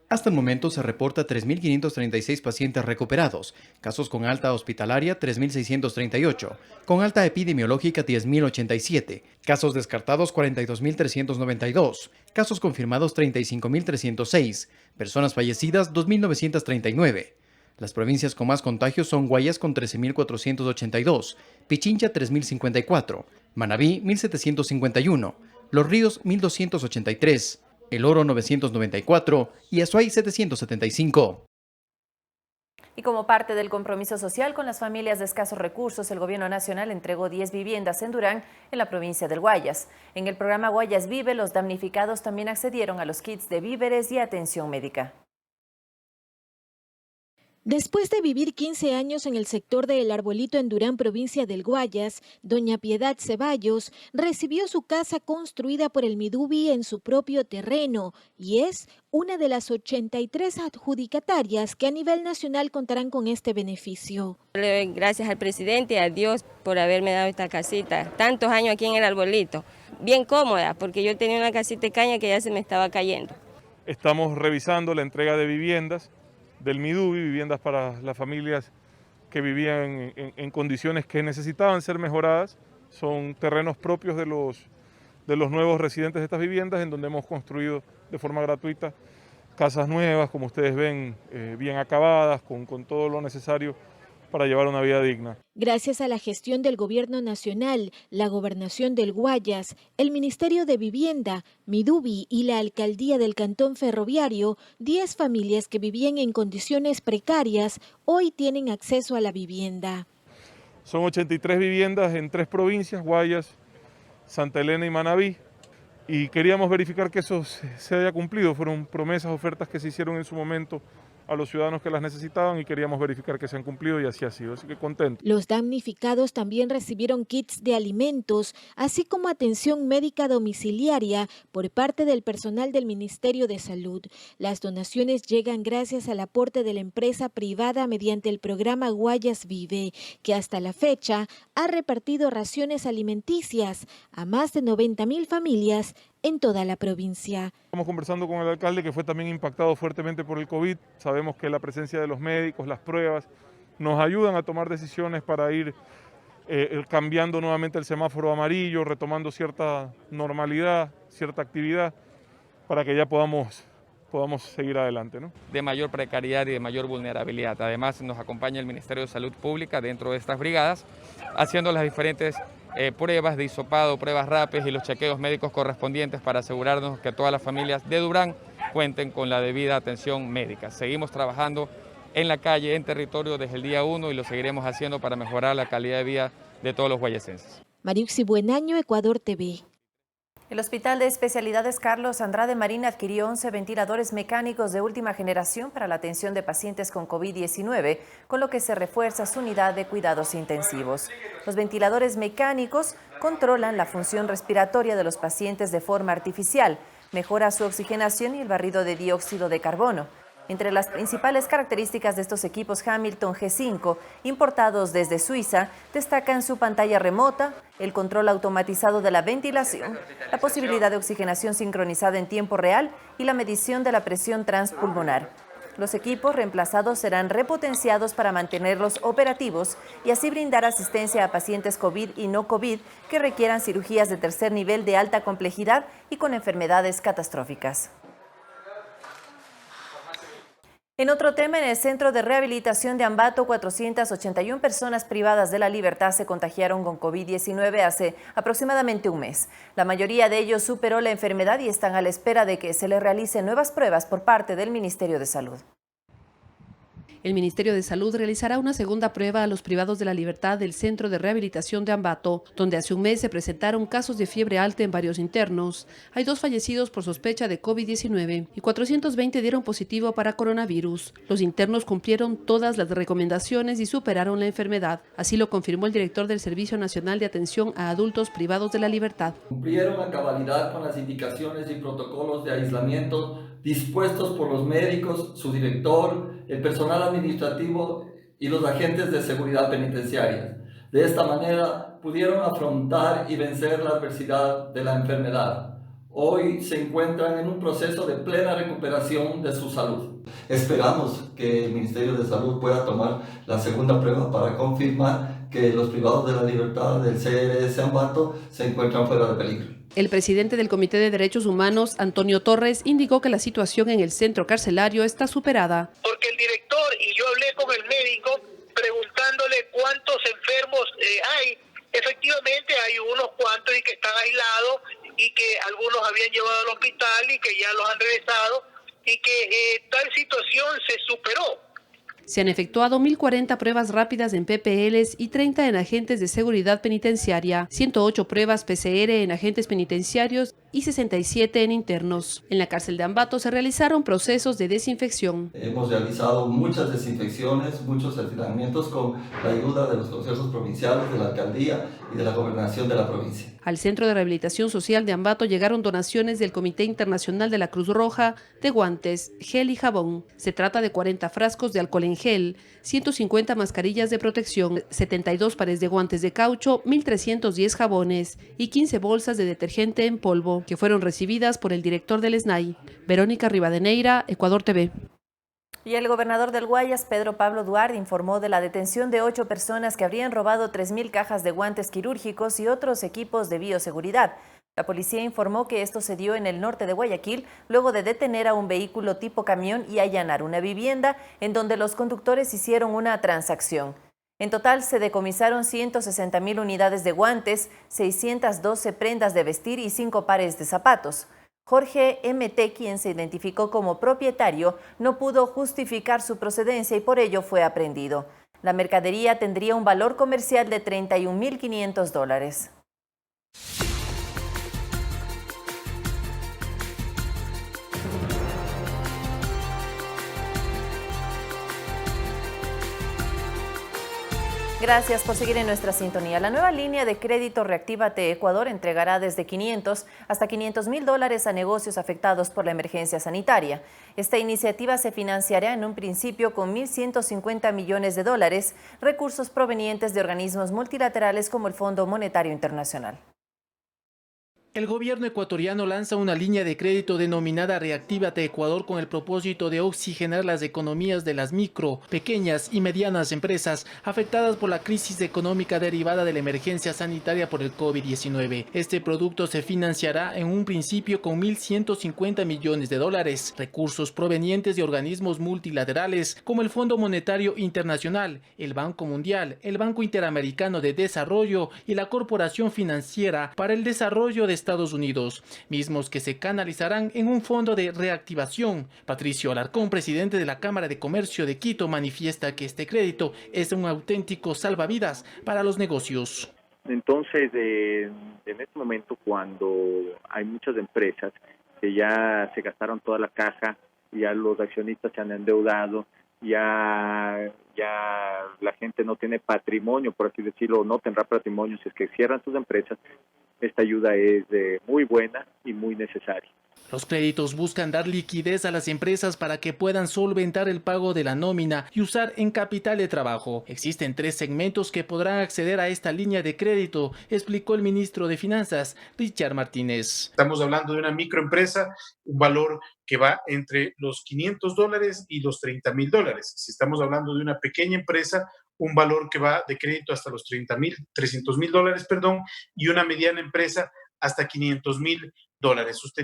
Hasta el momento se reporta 3.536 pacientes recuperados, casos con alta hospitalaria 3.638, con alta epidemiológica 10.087, casos descartados 42.392, casos confirmados 35.306, personas fallecidas 2.939. Las provincias con más contagios son Guayas con 13.482, Pichincha 3.054, Manabí 1.751, Los Ríos 1.283, El Oro 994 y Azuay 775. Y como parte del compromiso social con las familias de escasos recursos, el Gobierno Nacional entregó 10 viviendas en Durán, en la provincia del Guayas. En el programa Guayas Vive, los damnificados también accedieron a los kits de víveres y atención médica. Después de vivir 15 años en el sector de El Arbolito en Durán, provincia del Guayas, doña Piedad Ceballos recibió su casa construida por el Midubi en su propio terreno y es una de las 83 adjudicatarias que a nivel nacional contarán con este beneficio. Le doy gracias al presidente y a Dios por haberme dado esta casita, tantos años aquí en El Arbolito, bien cómoda porque yo tenía una casita de caña que ya se me estaba cayendo. Estamos revisando la entrega de viviendas del Midubi, viviendas para las familias que vivían en condiciones que necesitaban ser mejoradas. Son terrenos propios de los nuevos residentes de estas viviendas, en donde hemos construido de forma gratuita casas nuevas, como ustedes ven, bien acabadas, con todo lo necesario para llevar una vida digna. Gracias a la gestión del Gobierno Nacional, la Gobernación del Guayas, el Ministerio de Vivienda, Midubi y la Alcaldía del Cantón Ferroviario, 10 familias que vivían en condiciones precarias hoy tienen acceso a la vivienda. Son 83 viviendas en 3 provincias, Guayas, Santa Elena y Manabí, y queríamos verificar que eso se haya cumplido. Fueron promesas, ofertas que se hicieron en su momento a los ciudadanos que las necesitaban y queríamos verificar que se han cumplido y así ha sido, así que contento. Los damnificados también recibieron kits de alimentos, así como atención médica domiciliaria por parte del personal del Ministerio de Salud. Las donaciones llegan gracias al aporte de la empresa privada mediante el programa Guayas Vive, que hasta la fecha ha repartido raciones alimenticias a más de 90.000 familias en toda la provincia. Estamos conversando con el alcalde, que fue también impactado fuertemente por el COVID. Sabemos que la presencia de los médicos, las pruebas, nos ayudan a tomar decisiones para ir cambiando nuevamente el semáforo amarillo, retomando cierta normalidad, cierta actividad, para que ya podamos seguir adelante, ¿no? De mayor precariedad y de mayor vulnerabilidad. Además, nos acompaña el Ministerio de Salud Pública dentro de estas brigadas, haciendo las diferentes pruebas de hisopado, pruebas rápidas y los chequeos médicos correspondientes para asegurarnos que todas las familias de Durán cuenten con la debida atención médica. Seguimos trabajando en la calle, en territorio desde el día 1 y lo seguiremos haciendo para mejorar la calidad de vida de todos los guayasenses. Mariuxi Buenaño, Ecuador TV. El Hospital de Especialidades Carlos Andrade Marín adquirió 11 ventiladores mecánicos de última generación para la atención de pacientes con COVID-19, con lo que se refuerza su unidad de cuidados intensivos. Los ventiladores mecánicos controlan la función respiratoria de los pacientes de forma artificial, mejora su oxigenación y el barrido de dióxido de carbono. Entre las principales características de estos equipos Hamilton G5, importados desde Suiza, destacan su pantalla remota, el control automatizado de la ventilación, la posibilidad de oxigenación sincronizada en tiempo real y la medición de la presión transpulmonar. Los equipos reemplazados serán repotenciados para mantenerlos operativos y así brindar asistencia a pacientes COVID y no COVID que requieran cirugías de tercer nivel de alta complejidad y con enfermedades catastróficas. En otro tema, en el Centro de Rehabilitación de Ambato, 481 personas privadas de la libertad se contagiaron con COVID-19 hace aproximadamente un mes. La mayoría de ellos superó la enfermedad y están a la espera de que se les realicen nuevas pruebas por parte del Ministerio de Salud. El Ministerio de Salud realizará una segunda prueba a los privados de la libertad del Centro de Rehabilitación de Ambato, donde hace un mes se presentaron casos de fiebre alta en varios internos. Hay 2 fallecidos por sospecha de COVID-19 y 420 dieron positivo para coronavirus. Los internos cumplieron todas las recomendaciones y superaron la enfermedad. Así lo confirmó el director del Servicio Nacional de Atención a Adultos Privados de la Libertad. Cumplieron a cabalidad con las indicaciones y protocolos de aislamiento dispuestos por los médicos, su director, el personal administrativo y los agentes de seguridad penitenciaria. De esta manera pudieron afrontar y vencer la adversidad de la enfermedad. Hoy se encuentran en un proceso de plena recuperación de su salud. Esperamos que el Ministerio de Salud pueda tomar la segunda prueba para confirmar que los privados de la libertad del CRS Ambato se encuentran fuera de peligro. El presidente del Comité de Derechos Humanos, Antonio Torres, indicó que la situación en el centro carcelario está superada. Porque el director y yo hablé con el médico preguntándole cuántos enfermos hay. Efectivamente hay unos cuantos y que están aislados y que algunos habían llevado al hospital y que ya los han regresado y que tal situación se superó. Se han efectuado 1.040 pruebas rápidas en PPLs y 30 en agentes de seguridad penitenciaria, 108 pruebas PCR en agentes penitenciarios y 67 en internos. En la cárcel de Ambato se realizaron procesos de desinfección. Hemos realizado muchas desinfecciones, muchos aislamientos con la ayuda de los consejos provinciales, de la alcaldía y de la gobernación de la provincia. Al Centro de Rehabilitación Social de Ambato llegaron donaciones del Comité Internacional de la Cruz Roja de guantes, gel y jabón. Se trata de 40 frascos de alcohol en gel, 150 mascarillas de protección, 72 pares de guantes de caucho, 1.310 jabones y 15 bolsas de detergente en polvo, que fueron recibidas por el director del SNAI. Verónica Rivadeneira, Ecuador TV. Y el gobernador del Guayas, Pedro Pablo Duarte, informó de la detención de 8 personas que habrían robado 3.000 cajas de guantes quirúrgicos y otros equipos de bioseguridad. La policía informó que esto se dio en el norte de Guayaquil, luego de detener a un vehículo tipo camión y allanar una vivienda en donde los conductores hicieron una transacción. En total se decomisaron 160.000 unidades de guantes, 612 prendas de vestir y 5 pares de zapatos. Jorge MT, quien se identificó como propietario, no pudo justificar su procedencia y por ello fue aprehendido. La mercadería tendría un valor comercial de $31.500. Gracias por seguir en nuestra sintonía. La nueva línea de crédito Reactívate Ecuador entregará desde $500 hasta $500.000 a negocios afectados por la emergencia sanitaria. Esta iniciativa se financiará en un principio con $1.150 millones, recursos provenientes de organismos multilaterales como el Fondo Monetario Internacional. El gobierno ecuatoriano lanza una línea de crédito denominada Reactívate Ecuador con el propósito de oxigenar las economías de las micro, pequeñas y medianas empresas afectadas por la crisis económica derivada de la emergencia sanitaria por el COVID-19. Este producto se financiará en un principio con $1.150 millones, recursos provenientes de organismos multilaterales como el Fondo Monetario Internacional, el Banco Mundial, el Banco Interamericano de Desarrollo y la Corporación Financiera para el Desarrollo de Estados Unidos, mismos que se canalizarán en un fondo de reactivación. Patricio Alarcón, presidente de la Cámara de Comercio de Quito, manifiesta que este crédito es un auténtico salvavidas para los negocios. Entonces, en este momento, cuando hay muchas empresas que ya se gastaron toda la caja, ya los accionistas se han endeudado, ya la gente no tiene patrimonio, por así decirlo, no tendrá patrimonio si es que cierran sus empresas, esta ayuda es muy buena y muy necesaria. Los créditos buscan dar liquidez a las empresas para que puedan solventar el pago de la nómina y usar en capital de trabajo. Existen 3 segmentos que podrán acceder a esta línea de crédito, explicó el ministro de Finanzas, Richard Martínez. Estamos hablando de una microempresa, un valor que va entre los $500 y los $30,000. Si estamos hablando de una pequeña empresa, un valor que va de crédito hasta los $300,000, y una mediana empresa hasta $500,000.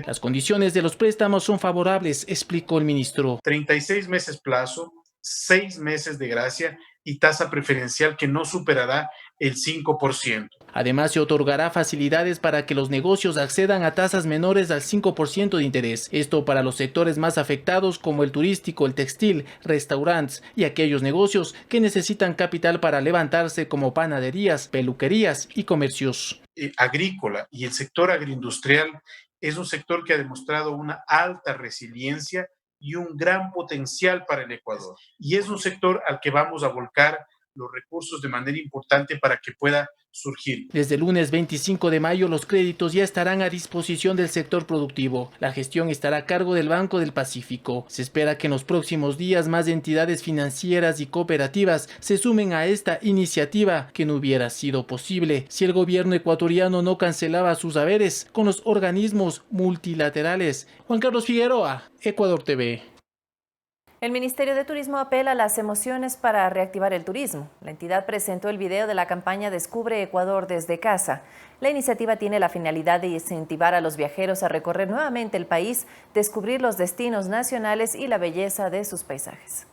Las condiciones de los préstamos son favorables, explicó el ministro. 36 meses plazo, 6 meses de gracia y tasa preferencial que no superará el 5%. Además, se otorgará facilidades para que los negocios accedan a tasas menores al 5% de interés. Esto para los sectores más afectados como el turístico, el textil, restaurantes y aquellos negocios que necesitan capital para levantarse como panaderías, peluquerías y comercios. Agrícola y el sector agroindustrial es un sector que ha demostrado una alta resiliencia y un gran potencial para el Ecuador. Y es un sector al que vamos a volcar los recursos de manera importante para que pueda surgir. Desde el lunes 25 de mayo los créditos ya estarán a disposición del sector productivo. La gestión estará a cargo del Banco del Pacífico. Se espera que en los próximos días más entidades financieras y cooperativas se sumen a esta iniciativa que no hubiera sido posible si el gobierno ecuatoriano no cancelaba sus haberes con los organismos multilaterales. Juan Carlos Figueroa, Ecuador TV. El Ministerio de Turismo apela a las emociones para reactivar el turismo. La entidad presentó el video de la campaña Descubre Ecuador desde casa. La iniciativa tiene la finalidad de incentivar a los viajeros a recorrer nuevamente el país, descubrir los destinos nacionales y la belleza de sus paisajes.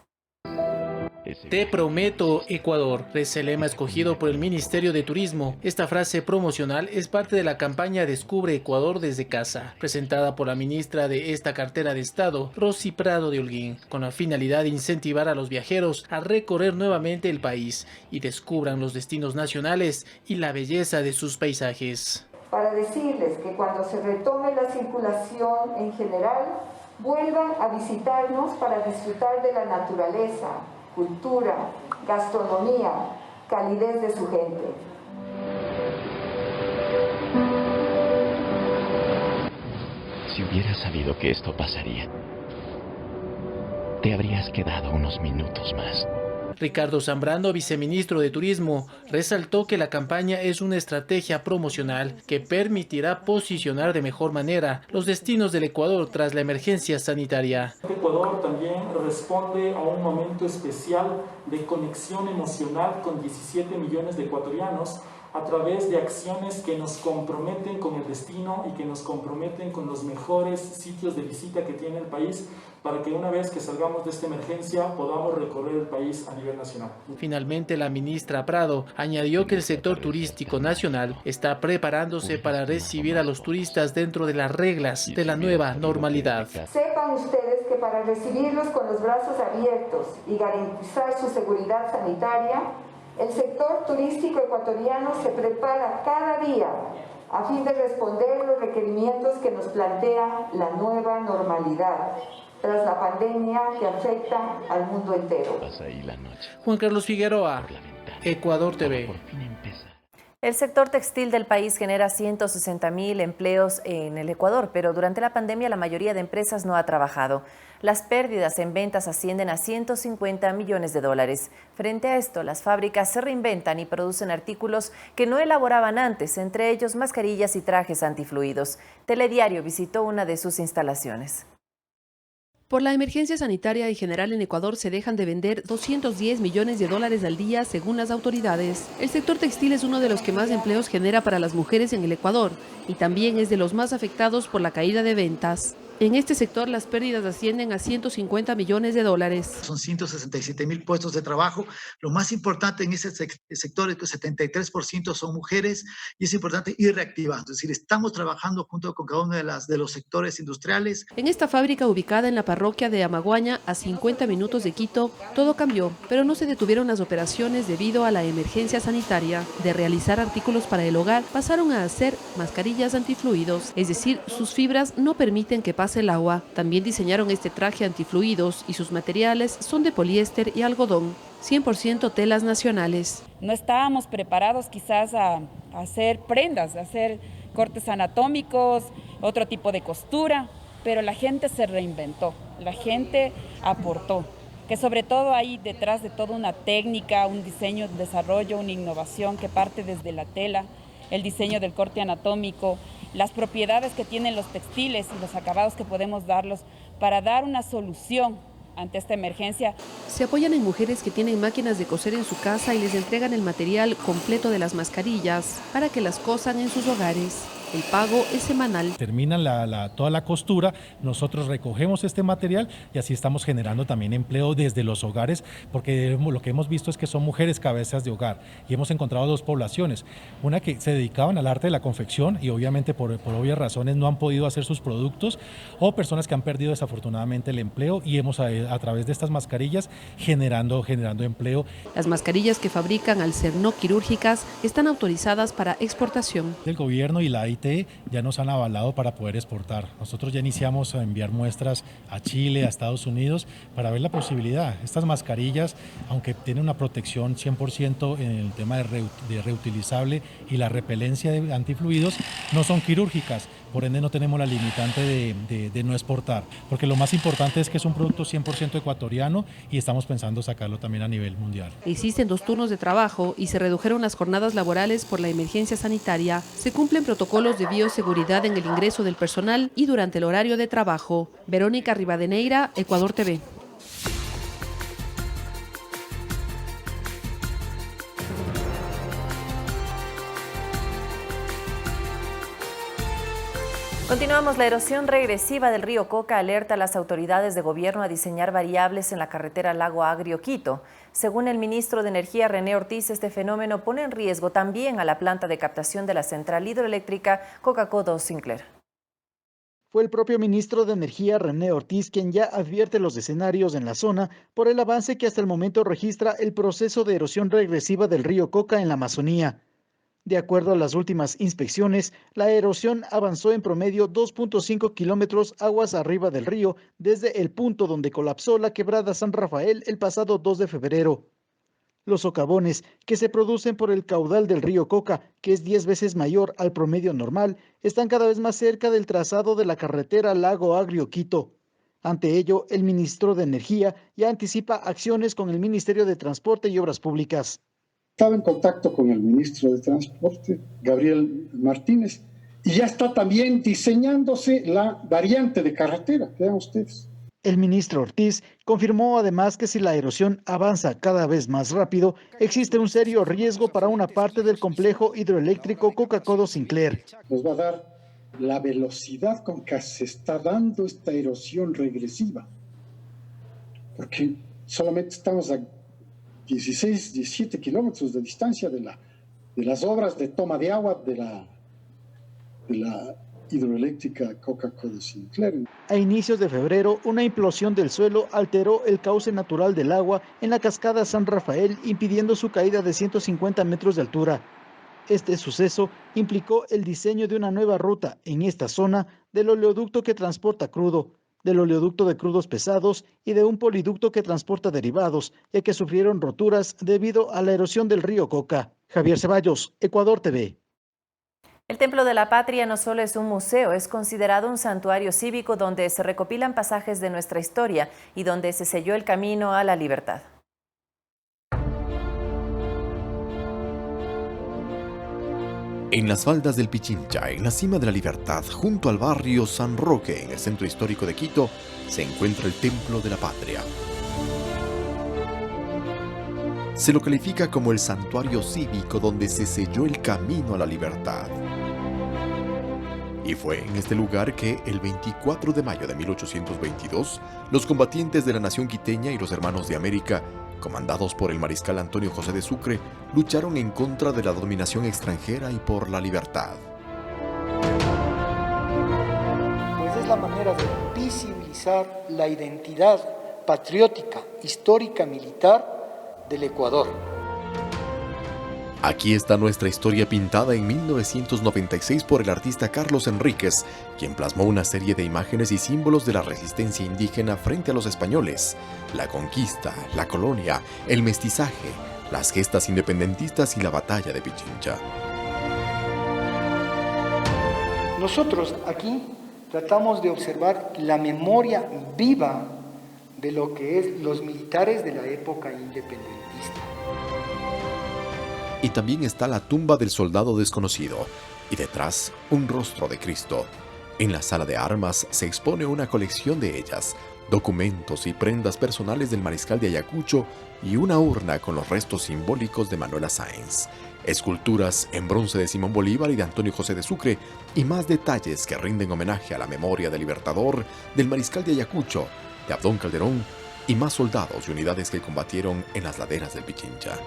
Te prometo, Ecuador, es el lema escogido por el Ministerio de Turismo. Esta frase promocional es parte de la campaña Descubre Ecuador desde casa, presentada por la ministra de esta cartera de Estado, Rosy Prado de Holguín, con la finalidad de incentivar a los viajeros a recorrer nuevamente el país y descubran los destinos nacionales y la belleza de sus paisajes. Para decirles que cuando se retome la circulación en general, vuelvan a visitarnos para disfrutar de la naturaleza, cultura, gastronomía, calidez de su gente. Si hubieras sabido que esto pasaría, te habrías quedado unos minutos más. Ricardo Zambrano, viceministro de Turismo, resaltó que la campaña es una estrategia promocional que permitirá posicionar de mejor manera los destinos del Ecuador tras la emergencia sanitaria. Ecuador también responde a un momento especial de conexión emocional con 17 millones de ecuatorianos a través de acciones que nos comprometen con el destino y que nos comprometen con los mejores sitios de visita que tiene el país, para que una vez que salgamos de esta emergencia podamos recorrer el país a nivel nacional. Finalmente, la ministra Prado añadió que el sector turístico nacional está preparándose para recibir a los turistas dentro de las reglas de la nueva normalidad. Sepan ustedes que para recibirlos con los brazos abiertos y garantizar su seguridad sanitaria, el sector turístico ecuatoriano se prepara cada día a fin de responder los requerimientos que nos plantea la nueva normalidad tras la pandemia que afecta al mundo entero. Juan Carlos Figueroa, Ecuador TV. El sector textil del país genera 160.000 empleos en el Ecuador, pero durante la pandemia la mayoría de empresas no ha trabajado. Las pérdidas en ventas ascienden a $150 millones. Frente a esto, las fábricas se reinventan y producen artículos que no elaboraban antes, entre ellos mascarillas y trajes antifluidos. Telediario visitó una de sus instalaciones. Por la emergencia sanitaria y general en Ecuador se dejan de vender $210 millones al día según las autoridades. El sector textil es uno de los que más empleos genera para las mujeres en el Ecuador y también es de los más afectados por la caída de ventas. En este sector las pérdidas ascienden a 150 millones de dólares. Son 167,000 puestos de trabajo. Lo más importante en ese sector es que 73% son mujeres y es importante ir reactivando. Es decir, estamos trabajando junto con cada uno de los sectores industriales. En esta fábrica ubicada en la parroquia de Amaguaña, a 50 minutos de Quito, todo cambió, pero no se detuvieron las operaciones debido a la emergencia sanitaria. De realizar artículos para el hogar, pasaron a hacer mascarillas antifluidos, es decir, sus fibras no permiten que pase el agua. También diseñaron este traje antifluidos y sus materiales son de poliéster y algodón, 100% telas nacionales. No estábamos preparados quizás a hacer prendas, a hacer cortes anatómicos, otro tipo de costura, pero la gente se reinventó, la gente aportó, que sobre todo hay detrás de toda una técnica, un diseño, un desarrollo, una innovación que parte desde la tela, el diseño del corte anatómico, las propiedades que tienen los textiles y los acabados que podemos darlos para dar una solución ante esta emergencia. Se apoyan en mujeres que tienen máquinas de coser en su casa y les entregan el material completo de las mascarillas para que las cosan en sus hogares. El pago es semanal. Terminan toda la costura, nosotros recogemos este material y así estamos generando también empleo desde los hogares, porque lo que hemos visto es que son mujeres cabezas de hogar y hemos encontrado dos poblaciones, una que se dedicaban al arte de la confección y obviamente por obvias razones no han podido hacer sus productos, o personas que han perdido desafortunadamente el empleo y hemos a través de estas mascarillas generando empleo. Las mascarillas que fabrican al ser no quirúrgicas están autorizadas para exportación. El gobierno y la IT ya nos han avalado para poder exportar. Nosotros ya iniciamos a enviar muestras a Chile, a Estados Unidos, para ver la posibilidad. Estas mascarillas, aunque tienen una protección 100% en el tema de reutilizable y la repelencia de antifluidos, no son quirúrgicas. Por ende no tenemos la limitante de no exportar, porque lo más importante es que es un producto 100% ecuatoriano y estamos pensando sacarlo también a nivel mundial. Existen 2 turnos de trabajo y se redujeron las jornadas laborales por la emergencia sanitaria. Se cumplen protocolos de bioseguridad en el ingreso del personal y durante el horario de trabajo. Verónica Rivadeneira, Ecuador TV. Continuamos. La erosión regresiva del río Coca alerta a las autoridades de gobierno a diseñar variables en la carretera Lago Agrio-Quito. Según el ministro de Energía, René Ortiz, este fenómeno pone en riesgo también a la planta de captación de la central hidroeléctrica Coca-Codo Sinclair. Fue el propio ministro de Energía, René Ortiz, quien ya advierte los escenarios en la zona por el avance que hasta el momento registra el proceso de erosión regresiva del río Coca en la Amazonía. De acuerdo a las últimas inspecciones, la erosión avanzó en promedio 2.5 kilómetros aguas arriba del río desde el punto donde colapsó la quebrada San Rafael el pasado 2 de febrero. Los socavones que se producen por el caudal del río Coca, que es 10 veces mayor al promedio normal, están cada vez más cerca del trazado de la carretera Lago Agrio-Quito. Ante ello, el ministro de Energía ya anticipa acciones con el Ministerio de Transporte y Obras Públicas. Estaba en contacto con el ministro de Transporte, Gabriel Martínez, y ya está también diseñándose la variante de carretera, vean ustedes. El ministro Ortiz confirmó además que si la erosión avanza cada vez más rápido, existe un serio riesgo para una parte del complejo hidroeléctrico Coca-Codo Sinclair. Nos va a dar la velocidad con que se está dando esta erosión regresiva, porque solamente estamos a 16, 17 kilómetros de distancia de las obras de toma de agua de la hidroeléctrica Coca-Codo Sinclair. A inicios de febrero, una implosión del suelo alteró el cauce natural del agua en la cascada San Rafael, impidiendo su caída de 150 metros de altura. Este suceso implicó el diseño de una nueva ruta en esta zona del oleoducto que transporta crudo, del oleoducto de crudos pesados y de un poliducto que transporta derivados, ya que sufrieron roturas debido a la erosión del río Coca. Javier Ceballos, Ecuador TV. El Templo de la Patria no solo es un museo, es considerado un santuario cívico donde se recopilan pasajes de nuestra historia y donde se selló el camino a la libertad. En las faldas del Pichincha, en la cima de la Libertad, junto al barrio San Roque, en el centro histórico de Quito, se encuentra el Templo de la Patria. Se lo califica como el santuario cívico donde se selló el camino a la libertad. Y fue en este lugar que, el 24 de mayo de 1822, los combatientes de la nación quiteña y los hermanos de América, comandados por el mariscal Antonio José de Sucre, lucharon en contra de la dominación extranjera y por la libertad. Pues es la manera de visibilizar la identidad patriótica, histórica, militar del Ecuador. Aquí está nuestra historia pintada en 1996 por el artista Carlos Enríquez, quien plasmó una serie de imágenes y símbolos de la resistencia indígena frente a los españoles, la conquista, la colonia, el mestizaje, las gestas independentistas y la batalla de Pichincha. Nosotros aquí tratamos de observar la memoria viva de lo que es los militares de la época independentista. Y también está la tumba del soldado desconocido, y detrás un rostro de Cristo. En la sala de armas se expone una colección de ellas, documentos y prendas personales del mariscal de Ayacucho y una urna con los restos simbólicos de Manuela Sáenz, esculturas en bronce de Simón Bolívar y de Antonio José de Sucre, y más detalles que rinden homenaje a la memoria del libertador, del mariscal de Ayacucho, de Abdón Calderón y más soldados y unidades que combatieron en las laderas del Pichincha.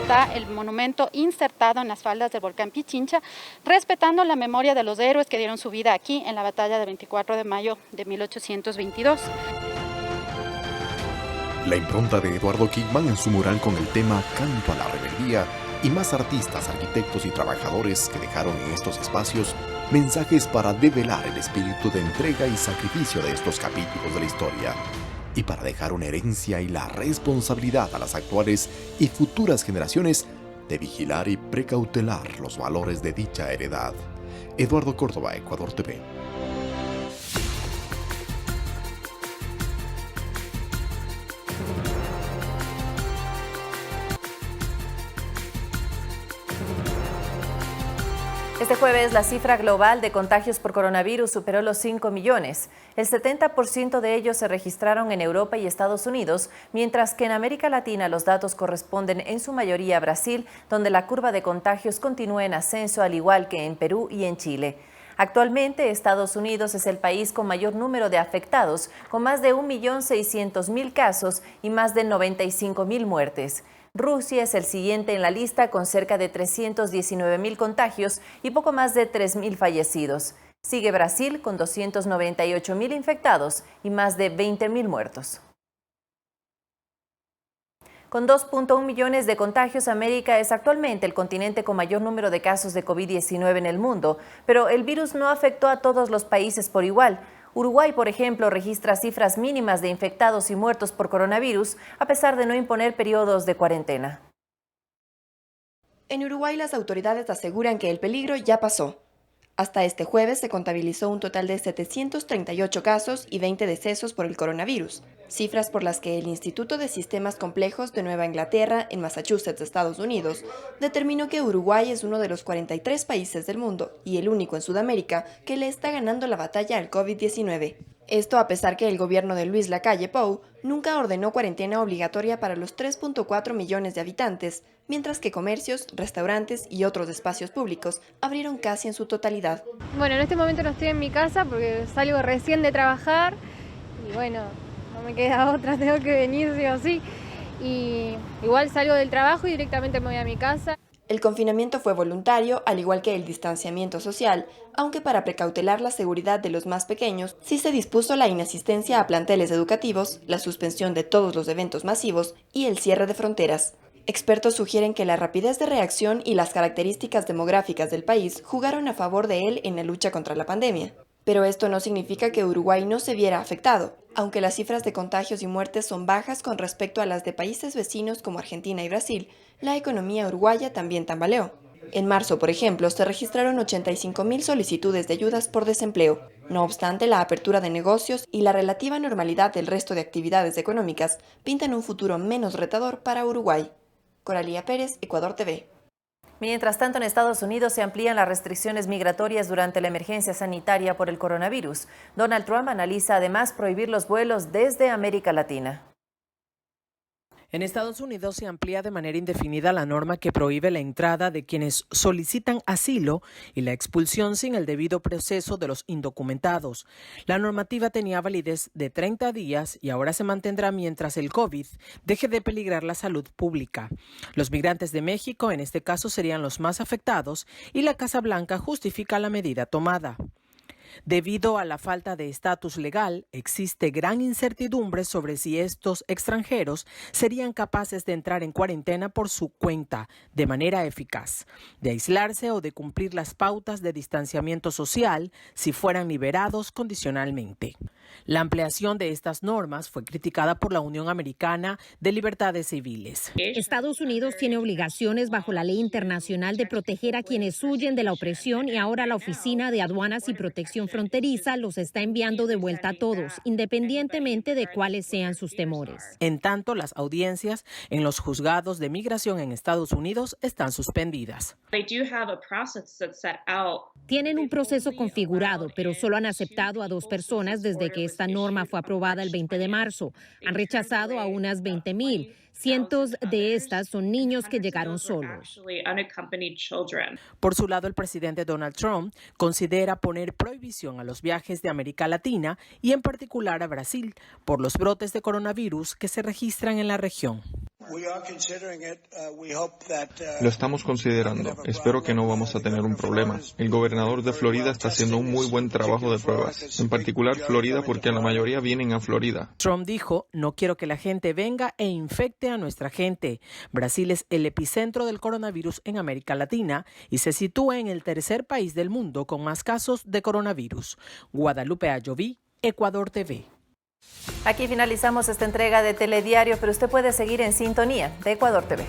Está el monumento insertado en las faldas del volcán Pichincha, respetando la memoria de los héroes que dieron su vida aquí en la batalla del 24 de mayo de 1822. La impronta de Eduardo Kickman en su mural con el tema Canto a la Rebeldía y más artistas, arquitectos y trabajadores que dejaron en estos espacios mensajes para develar el espíritu de entrega y sacrificio de estos capítulos de la historia, y para dejar una herencia y la responsabilidad a las actuales y futuras generaciones de vigilar y precautelar los valores de dicha heredad. Eduardo Córdoba, Ecuador TV. Este jueves la cifra global de contagios por coronavirus superó los 5 millones. El 70% de ellos se registraron en Europa y Estados Unidos, mientras que en América Latina los datos corresponden en su mayoría a Brasil, donde la curva de contagios continúa en ascenso, al igual que en Perú y en Chile. Actualmente, Estados Unidos es el país con mayor número de afectados, con más de 1.600.000 casos y más de 95.000 muertes. Rusia es el siguiente en la lista con cerca de 319.000 contagios y poco más de 3.000 fallecidos. Sigue Brasil con 298.000 infectados y más de 20.000 muertos. Con 2.1 millones de contagios, América es actualmente el continente con mayor número de casos de COVID-19 en el mundo, pero el virus no afectó a todos los países por igual. Uruguay, por ejemplo, registra cifras mínimas de infectados y muertos por coronavirus, a pesar de no imponer periodos de cuarentena. En Uruguay, las autoridades aseguran que el peligro ya pasó. Hasta este jueves se contabilizó un total de 738 casos y 20 decesos por el coronavirus, cifras por las que el Instituto de Sistemas Complejos de Nueva Inglaterra, en Massachusetts, Estados Unidos, determinó que Uruguay es uno de los 43 países del mundo y el único en Sudamérica que le está ganando la batalla al COVID-19. Esto a pesar que el gobierno de Luis Lacalle Pou nunca ordenó cuarentena obligatoria para los 3.4 millones de habitantes, mientras que comercios, restaurantes y otros espacios públicos abrieron casi en su totalidad. Bueno, en este momento no estoy en mi casa porque salgo recién de trabajar y bueno, no me queda otra, tengo que venir sí o sí. Y igual salgo del trabajo y directamente me voy a mi casa. El confinamiento fue voluntario, al igual que el distanciamiento social, aunque para precautelar la seguridad de los más pequeños, sí se dispuso la inasistencia a planteles educativos, la suspensión de todos los eventos masivos y el cierre de fronteras. Expertos sugieren que la rapidez de reacción y las características demográficas del país jugaron a favor de él en la lucha contra la pandemia. Pero esto no significa que Uruguay no se viera afectado. Aunque las cifras de contagios y muertes son bajas con respecto a las de países vecinos como Argentina y Brasil, la economía uruguaya también tambaleó. En marzo, por ejemplo, se registraron 85.000 solicitudes de ayudas por desempleo. No obstante, la apertura de negocios y la relativa normalidad del resto de actividades económicas pintan un futuro menos retador para Uruguay. Coralía Pérez, Ecuador TV. Mientras tanto, en Estados Unidos se amplían las restricciones migratorias durante la emergencia sanitaria por el coronavirus. Donald Trump analiza además prohibir los vuelos desde América Latina. En Estados Unidos se amplía de manera indefinida la norma que prohíbe la entrada de quienes solicitan asilo y la expulsión sin el debido proceso de los indocumentados. La normativa tenía validez de 30 días y ahora se mantendrá mientras el COVID deje de peligrar la salud pública. Los migrantes de México, en este caso, serían los más afectados y la Casa Blanca justifica la medida tomada. Debido a la falta de estatus legal, existe gran incertidumbre sobre si estos extranjeros serían capaces de entrar en cuarentena por su cuenta de manera eficaz, de aislarse o de cumplir las pautas de distanciamiento social si fueran liberados condicionalmente. La ampliación de estas normas fue criticada por la Unión Americana de Libertades Civiles. Estados Unidos tiene obligaciones bajo la ley internacional de proteger a quienes huyen de la opresión y ahora la Oficina de Aduanas y Protección Fronteriza los está enviando de vuelta a todos, independientemente de cuáles sean sus temores. En tanto, las audiencias en los juzgados de migración en Estados Unidos están suspendidas. Tienen un proceso configurado, pero solo han aceptado a 2 personas desde que esta norma fue aprobada el 20 de marzo. Han rechazado a unas 20,000. Cientos de estas son niños que llegaron solos. Por su lado, el presidente Donald Trump considera poner prohibición a los viajes de América Latina y en particular a Brasil por los brotes de coronavirus que se registran en la región. Lo estamos considerando. Espero que no vamos a tener un problema. El gobernador de Florida está haciendo un muy buen trabajo de pruebas. En particular Florida, porque la mayoría vienen a Florida. Trump dijo: "No quiero que la gente venga e infecte a nuestra gente". Brasil es el epicentro del coronavirus en América Latina y se sitúa en el 3er país del mundo con más casos de coronavirus. Guadalupe Ayoví, Ecuador TV. Aquí finalizamos esta entrega de Telediario, pero usted puede seguir en sintonía de Ecuador TV.